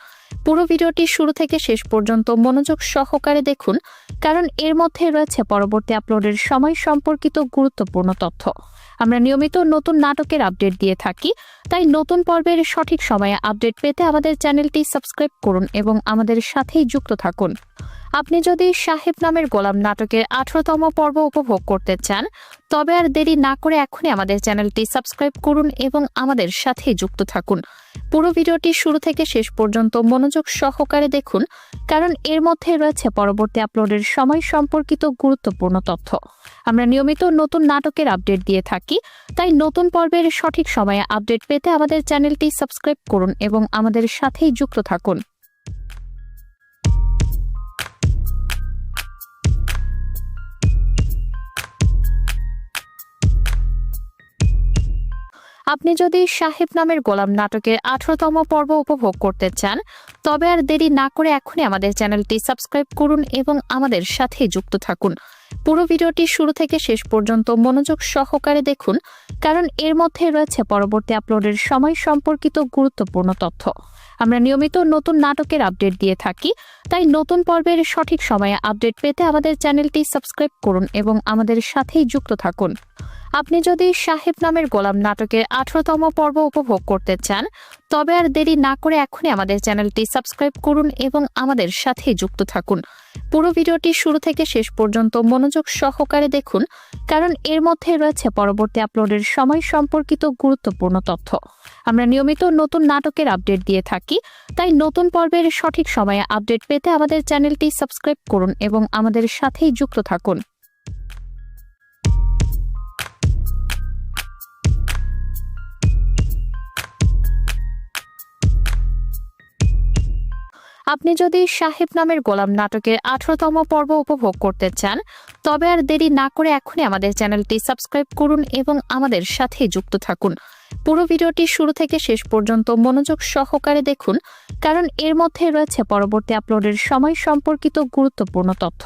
পুরো ভিডিওটি শুরু থেকে শেষ পর্যন্ত মনোযোগ সহকারে দেখুন, কারণ এর মধ্যে রয়েছে পরবর্তী আপলোডের সময় সম্পর্কিত গুরুত্বপূর্ণ তথ্য। আমরা নিয়মিত নতুন নাটকের আপডেট দিয়ে থাকি, তাই নতুন পর্বের সঠিক সময়ে আপডেট পেতে আমাদের চ্যানেলটি সাবস্ক্রাইব করুন এবং আমাদের সাথেই যুক্ত থাকুন। আপনি যদি সাহেব নামের গোলাম নাটকের 18তম পর্ব উপভোগ করতে চান তবে আর দেরি না করে এখনই আমাদের চ্যানেলটি সাবস্ক্রাইব করুন এবং আমাদের সাথেই যুক্ত থাকুন। পুরো ভিডিওটি শুরু থেকে শেষ পর্যন্ত মনোযোগ সহকারে দেখুন, কারণ এর মধ্যে রয়েছে পরবর্তী আপলোডের সময় সম্পর্কিত গুরুত্বপূর্ণ তথ্য। আমরা নিয়মিত নতুন নাটকের আপডেট দিয়ে থাকি, তাই নতুন পর্বের সঠিক সময়ে আপডেট পেতে আমাদের চ্যানেলটি সাবস্ক্রাইব করুন এবং আমাদের সাথেই যুক্ত থাকুন। আপনি যদি সাহেব নামের গোলাম নাটকের 18তম পর্ব উপভোগ করতে চান তবে আর দেরি না করে এখনই আমাদের চ্যানেলটি সাবস্ক্রাইব করুন এবং আমাদের সাথেই যুক্ত থাকুন। পুরো ভিডিওটি শুরু থেকে শেষ পর্যন্ত মনোযোগ সহকারে দেখুন, কারণ এর মধ্যে রয়েছে পরবর্তী আপলোডের সময় সম্পর্কিত গুরুত্বপূর্ণ তথ্য। আমরা নিয়মিত নতুন নাটকের আপডেট দিয়ে থাকি, তাই নতুন পর্বের সঠিক সময়ে আপডেট পেতে আমাদের চ্যানেলটি সাবস্ক্রাইব করুন এবং আমাদের সাথেই যুক্ত থাকুন। আপনি যদি সাহেব নামের গোলাম নাটকের 18তম পর্ব উপভোগ করতে চান তবে আর দেরি না করে এখনই আমাদের চ্যানেলটি সাবস্ক্রাইব করুন এবং আমাদের সাথে যুক্ত থাকুন। পুরো ভিডিওটি শুরু থেকে শেষ পর্যন্ত মনোযোগ সহকারে দেখুন, কারণ এর মধ্যে রয়েছে পরবর্তী আপলোডের সময় সম্পর্কিত গুরুত্বপূর্ণ তথ্য। আমরা নিয়মিত নতুন নাটকের আপডেট দিয়ে থাকি, তাই নতুন পর্বের সঠিক সময়ে আপডেট পেতে আমাদের চ্যানেলটি সাবস্ক্রাইব করুন এবং আমাদের সাথেই যুক্ত থাকুন। আপনি যদি সাহেব নামের গোলাম নাটকের 18তম পর্ব উপভোগ করতে চান তবে আর দেরি না করে এখনই আমাদের চ্যানেলটি সাবস্ক্রাইব করুন এবং আমাদের সাথে যুক্ত থাকুন। পুরো ভিডিওটি শুরু থেকে শেষ পর্যন্ত মনোযোগ সহকারে দেখুন, কারণ এর মধ্যে রয়েছে পরবর্তী আপলোডের সময় সম্পর্কিত গুরুত্বপূর্ণ তথ্য।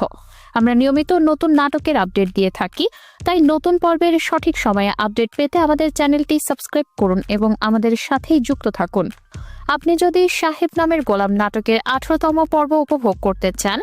আমরা নিয়মিত নতুন নাটকের আপডেট দিয়ে থাকি, তাই নতুন পর্বের সঠিক সময়ে আপডেট পেতে আমাদের চ্যানেলটি সাবস্ক্রাইব করুন এবং আমাদের সাথেই যুক্ত থাকুন। আপনি যদি সাহেব নামের গোলাম নাটকের 18তম পর্ব উপভোগ করতে চান